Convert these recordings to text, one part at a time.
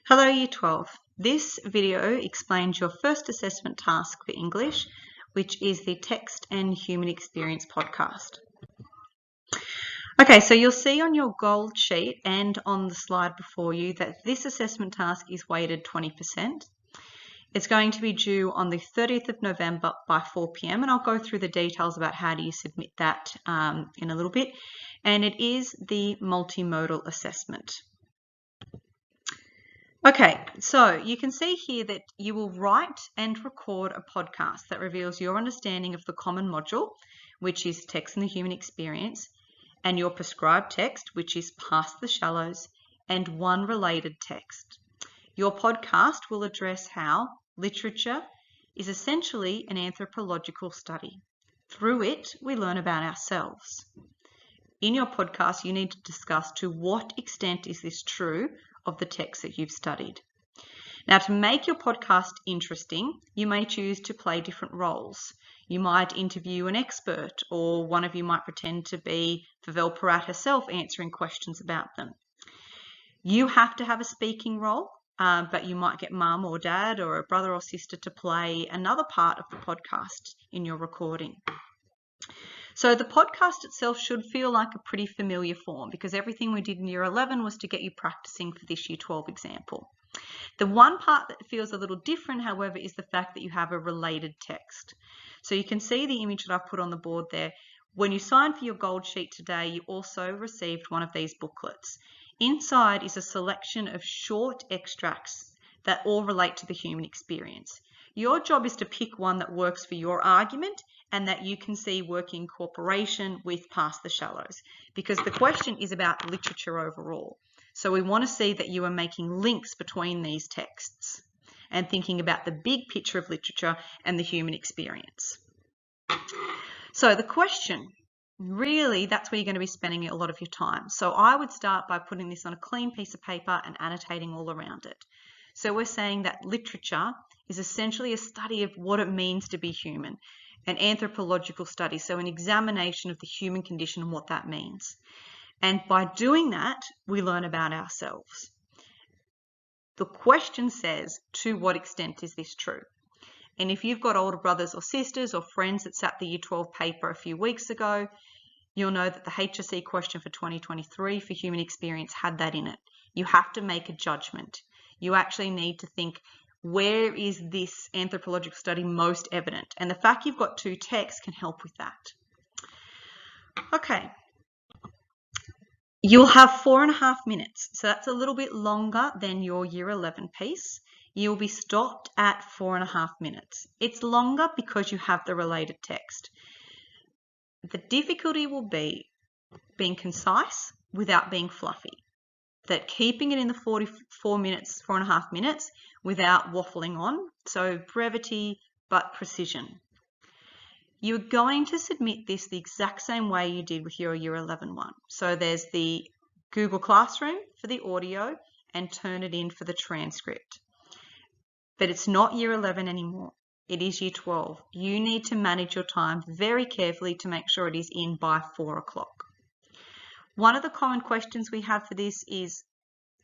Hello Year 12. This video explains your first assessment task for English, which is the Text and Human Experience podcast. Okay, so you'll see on your gold sheet and on the slide before you that this assessment task is weighted 20%. It's going to be due on the 30th of November by 4 p.m. and I'll go through the details about how do you submit that in a little bit. And it is the multimodal assessment. Okay, so you can see here that you will write and record a podcast that reveals your understanding of the common module, which is Text and the Human Experience, and your prescribed text, which is Past the Shallows, and one related text. Your podcast will address how literature is essentially an anthropological study. Through it, we learn about ourselves. In your podcast, you need to discuss to what extent is this true of the text that you've studied. Now, to make your podcast interesting, you may choose to play different roles. You might interview an expert, or one of you might pretend to be Fievel Parat herself answering questions about them. You have to have a speaking role, but you might get mum or dad or a brother or sister to play another part of the podcast in your recording. So the podcast itself should feel like a pretty familiar form because everything we did in Year 11 was to get you practicing for this Year 12 example. The one part that feels a little different, however, is the fact that you have a related text. So you can see the image that I've put on the board there. When you signed for your gold sheet today, you also received one of these booklets. Inside is a selection of short extracts that all relate to the human experience. Your job is to pick one that works for your argument and that you can see working in cooperation with Past the Shallows, because the question is about literature overall. So we want to see that you are making links between these texts and thinking about the big picture of literature and the human experience. So the question, really, that's where you're going to be spending a lot of your time. So I would start by putting this on a clean piece of paper and annotating all around it. So we're saying that literature is essentially a study of what it means to be human, an anthropological study, so an examination of the human condition and what that means. And by doing that, we learn about ourselves. The question says, to what extent is this true? And if you've got older brothers or sisters or friends that sat the Year 12 paper a few weeks ago, you'll know that the HSC question for 2023 for human experience had that in it. You have to make a judgment. You actually need to think, where is this anthropological study most evident? And the fact you've got two texts can help with that. Okay. You'll have 4.5 minutes. So that's a little bit longer than your Year 11 piece. You'll be stopped at 4.5 minutes. It's longer because you have the related text. The difficulty will be being concise without being fluffy. That keeping it in the 4.5 minutes without waffling on. So brevity, but precision. You're going to submit this the exact same way you did with your Year 11 one. So there's the Google Classroom for the audio and Turnitin for the transcript. But it's not Year 11 anymore. It is Year 12. You need to manage your time very carefully to make sure it is in by 4 o'clock. One of the common questions we have for this is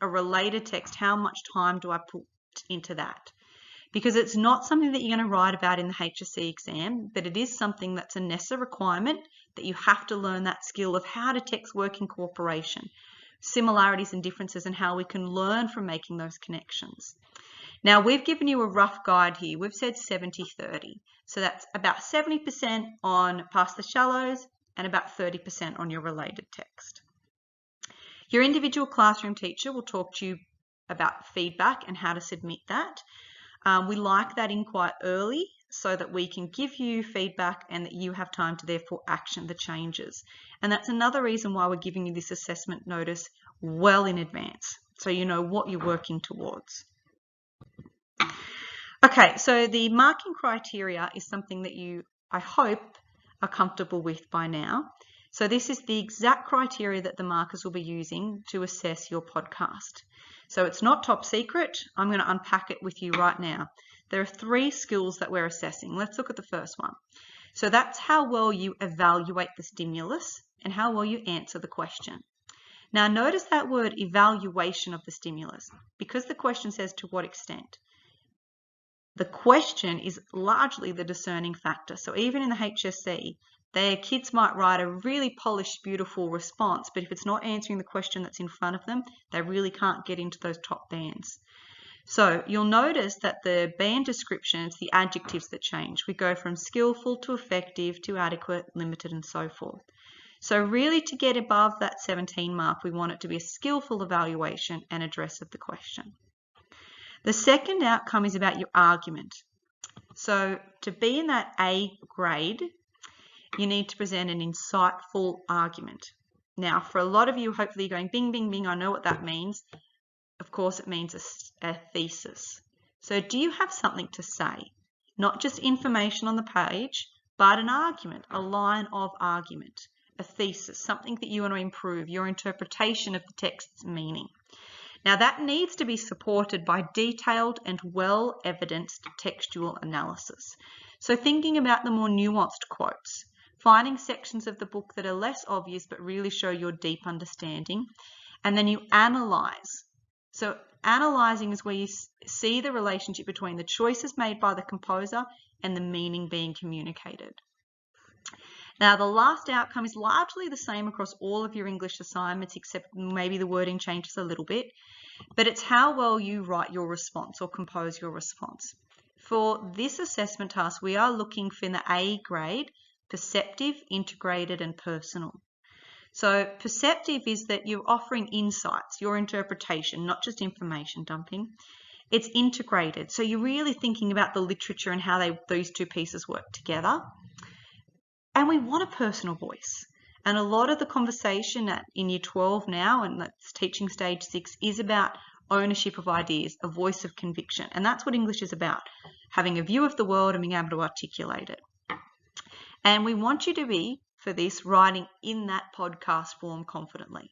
a related text. How much time do I put into that? Because it's not something that you're going to write about in the HSC exam, but it is something that's a NESA requirement that you have to learn that skill of how do texts work in cooperation, similarities and differences, and how we can learn from making those connections. Now, we've given you a rough guide here. We've said 70-30. So that's about 70% on Past the Shallows and about 30% on your related text. Your individual classroom teacher will talk to you about feedback and how to submit that. We like that in quite early so that we can give you feedback and that you have time to therefore action the changes. And that's another reason why we're giving you this assessment notice well in advance, so you know what you're working towards. Okay, so the marking criteria is something that you, I hope, are comfortable with by now. So this is the exact criteria that the markers will be using to assess your podcast. So it's not top secret. I'm going to unpack it with you right now. There are 3 skills that we're assessing. Let's look at the first one. So that's how well you evaluate the stimulus and how well you answer the question. Now notice that word evaluation of the stimulus, because the question says to what extent. The question is largely the discerning factor. So even in the HSC, their kids might write a really polished, beautiful response, but if it's not answering the question that's in front of them, they really can't get into those top bands. So you'll notice that the band descriptions, the adjectives that change. We go from skillful to effective to adequate, limited, and so forth. So really, to get above that 17 mark, we want it to be a skillful evaluation and address of the question. The second outcome is about your argument. So to be in that A grade, you need to present an insightful argument. Now, for a lot of you, hopefully you're going, bing, bing, bing, I know what that means. Of course, it means a thesis. So do you have something to say? Not just information on the page, but an argument, a line of argument, a thesis, something that you want to improve, your interpretation of the text's meaning. Now that needs to be supported by detailed and well-evidenced textual analysis. So thinking about the more nuanced quotes, finding sections of the book that are less obvious but really show your deep understanding, and then you analyze. So analyzing is where you see the relationship between the choices made by the composer and the meaning being communicated. Now, the last outcome is largely the same across all of your English assignments, except maybe the wording changes a little bit, but it's how well you write your response or compose your response. For this assessment task, we are looking for in the A grade, perceptive, integrated, and personal. So perceptive is that you're offering insights, your interpretation, not just information dumping. It's integrated, so you're really thinking about the literature and how those two pieces work together. And we want a personal voice. And a lot of the conversation in Year 12 now, and that's teaching stage 6, is about ownership of ideas, a voice of conviction. And that's what English is about, having a view of the world and being able to articulate it. And we want you to be, for this, writing in that podcast form confidently.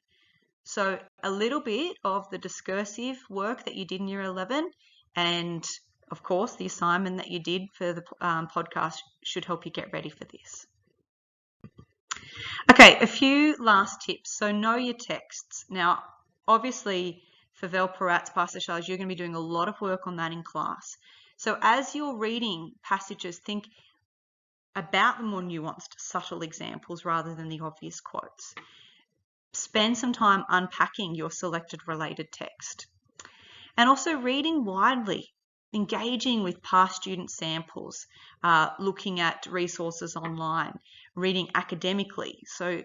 So a little bit of the discursive work that you did in Year 11 and, of course, the assignment that you did for the podcast should help you get ready for this. Okay, a few last tips. So know your texts. Now, obviously, for Valparat's Passage, you're going to be doing a lot of work on that in class. So as you're reading passages, think about the more nuanced, subtle examples rather than the obvious quotes. Spend some time unpacking your selected related text. And also reading widely, engaging with past student samples, looking at resources online, reading academically, so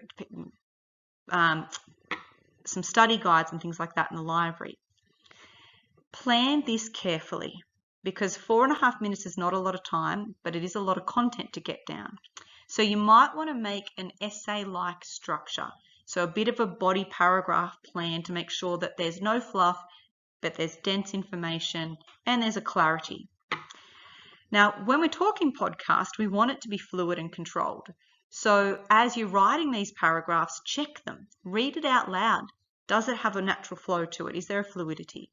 some study guides and things like that in the library. Plan this carefully, because 4.5 minutes is not a lot of time, but it is a lot of content to get down. So you might want to make an essay-like structure, so a bit of a body paragraph plan to make sure that there's no fluff, but there's dense information and there's a clarity. Now, when we're talking podcast, we want it to be fluid and controlled. So as you're writing these paragraphs, check them, read it out loud. Does it have a natural flow to it? Is there a fluidity?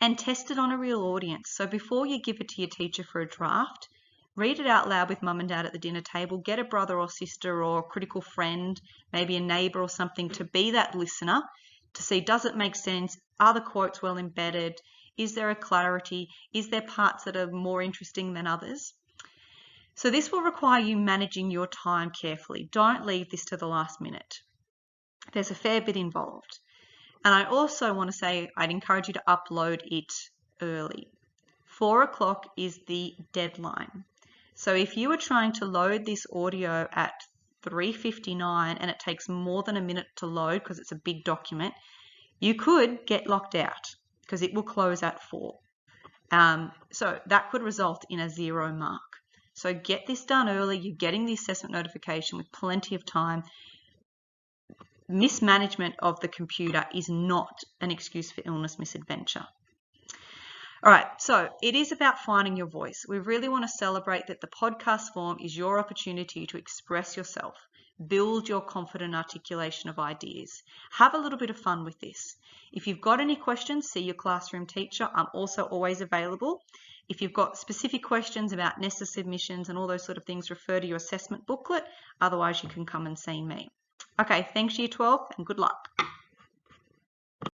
And test it on a real audience. So before you give it to your teacher for a draft, read it out loud with mum and dad at the dinner table. Get a brother or sister or a critical friend, maybe a neighbour or something, to be that listener, to see, does it make sense? Are the quotes well embedded? Is there a clarity? Is there parts that are more interesting than others? So this will require you managing your time carefully. Don't leave this to the last minute. There's a fair bit involved. And I also want to say I'd encourage you to upload it early. 4 o'clock is the deadline. So if you are trying to load this audio at 3:59 and it takes more than a minute to load because it's a big document, you could get locked out because it will close at 4. So that could result in a 0 mark. So get this done early. You're getting the assessment notification with plenty of time. Mismanagement of the computer is not an excuse for illness misadventure. All right, so it is about finding your voice. We really want to celebrate that the podcast form is your opportunity to express yourself, build your confident articulation of ideas. Have a little bit of fun with this. If you've got any questions, see your classroom teacher. I'm also always available. If you've got specific questions about NESTA submissions and all those sort of things, refer to your assessment booklet. Otherwise, you can come and see me. Okay, thanks Year 12 and good luck.